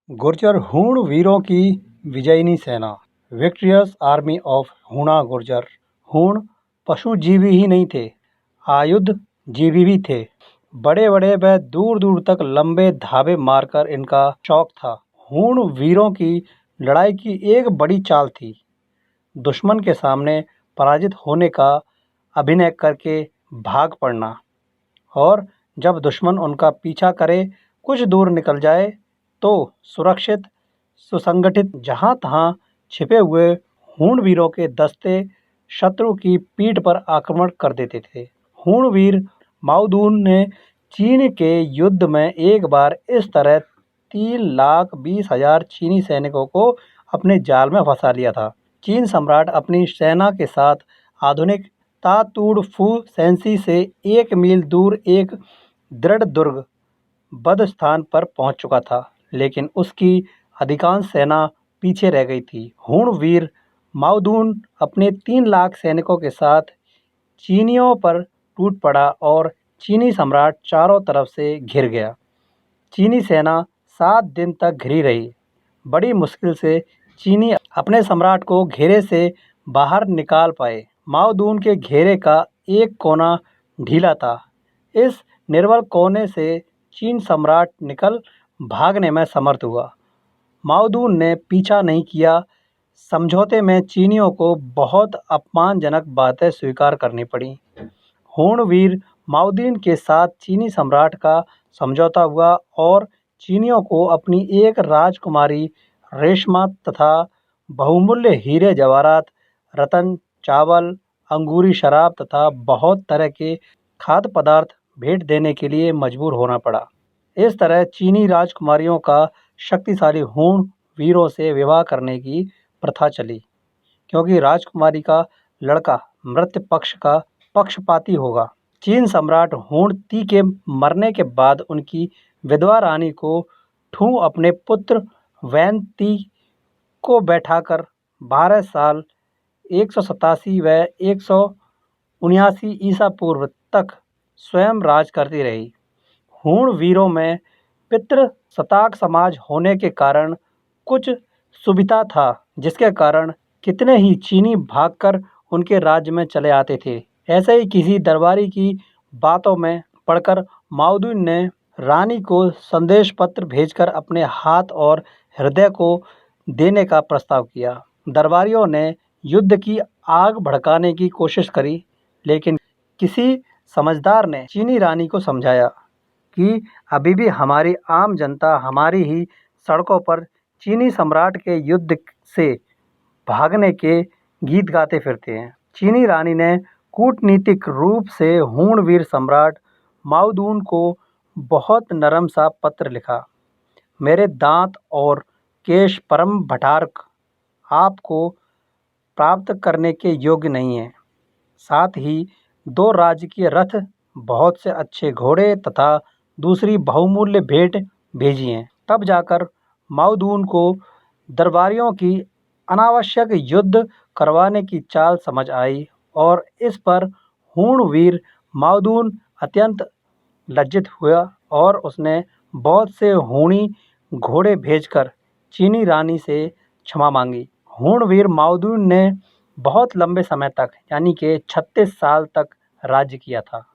गुर्जर हूण वीरों की विजयिनी सेना। विक्ट्रियस आर्मी ऑफ हूणा गुर्जर। हूण पशुजीवी ही नहीं थे, आयुध जीवी भी थे। बड़े बड़े व दूर दूर तक लंबे धावे मारकर इनका शौक था। हूण वीरों की लड़ाई की एक बड़ी चाल थी, दुश्मन के सामने पराजित होने का अभिनय करके भाग पड़ना, और जब दुश्मन उनका पीछा करे कुछ दूर निकल जाए तो सुरक्षित सुसंगठित जहां तहां छिपे हुए हूणवीरों के दस्ते शत्रु की पीठ पर आक्रमण कर देते थे। हूणवीर माओदून ने चीन के युद्ध में एक बार इस तरह 3,20,000 चीनी सैनिकों को अपने जाल में फंसा लिया था। चीन सम्राट अपनी सेना के साथ आधुनिक तातुड़ फू सेंसी से 1 मील दूर एक दृढ़ दुर्ग बद स्थान पर पहुंच चुका था, लेकिन उसकी अधिकांश सेना पीछे रह गई थी। हूणवीर माओदून अपने 3 लाख सैनिकों के साथ चीनियों पर टूट पड़ा और चीनी सम्राट चारों तरफ से घिर गया। चीनी सेना 7 दिन तक घिरी रही। बड़ी मुश्किल से चीनी अपने सम्राट को घेरे से बाहर निकाल पाए। माओदून के घेरे का एक कोना ढीला था। इस निर्बल कोने से चीन सम्राट निकल भागने में समर्थ हुआ। माओदून ने पीछा नहीं किया। समझौते में चीनियों को बहुत अपमानजनक बातें स्वीकार करनी पड़ी। हूणवीर माओदून के साथ चीनी सम्राट का समझौता हुआ और चीनियों को अपनी एक राजकुमारी रेशमा तथा बहुमूल्य हीरे जवाहरात, रतन, चावल, अंगूरी शराब तथा बहुत तरह के खाद्य पदार्थ भेंट देने के लिए मजबूर होना पड़ा। इस तरह चीनी राजकुमारियों का शक्तिशाली हूण वीरों से विवाह करने की प्रथा चली, क्योंकि राजकुमारी का लड़का मृत पक्ष का पक्षपाती होगा। चीन सम्राट हूण ती के मरने के बाद उनकी विधवा रानी को ठू अपने पुत्र वैन ती को बैठाकर 12 साल 187 व 179 ईसा पूर्व तक स्वयं राज करती रही। हूण वीरों में पितृ सताक समाज होने के कारण कुछ सुविधा था, जिसके कारण कितने ही चीनी भागकर उनके राज्य में चले आते थे। ऐसे ही किसी दरबारी की बातों में पड़कर माओदून ने रानी को संदेश पत्र भेजकर अपने हाथ और हृदय को देने का प्रस्ताव किया। दरबारियों ने युद्ध की आग भड़काने की कोशिश करी, लेकिन किसी समझदार ने चीनी रानी को समझाया कि अभी भी हमारी आम जनता हमारी ही सड़कों पर चीनी सम्राट के युद्ध से भागने के गीत गाते फिरते हैं। चीनी रानी ने कूटनीतिक रूप से हूणवीर सम्राट माओदून को बहुत नरम सा पत्र लिखा। मेरे दांत और केश परम भटारक आपको प्राप्त करने के योग्य नहीं है। साथ ही 2 राजकीय रथ, बहुत से अच्छे घोड़े तथा दूसरी बहुमूल्य भेंट भेजी हैं। तब जाकर माओदून को दरबारियों की अनावश्यक युद्ध करवाने की चाल समझ आई और इस पर हूणवीर माओदून अत्यंत लज्जित हुआ और उसने बहुत से हूणी घोड़े भेजकर चीनी रानी से क्षमा मांगी। हूणवीर माओदून ने बहुत लंबे समय तक यानी कि 36 साल तक राज्य किया था।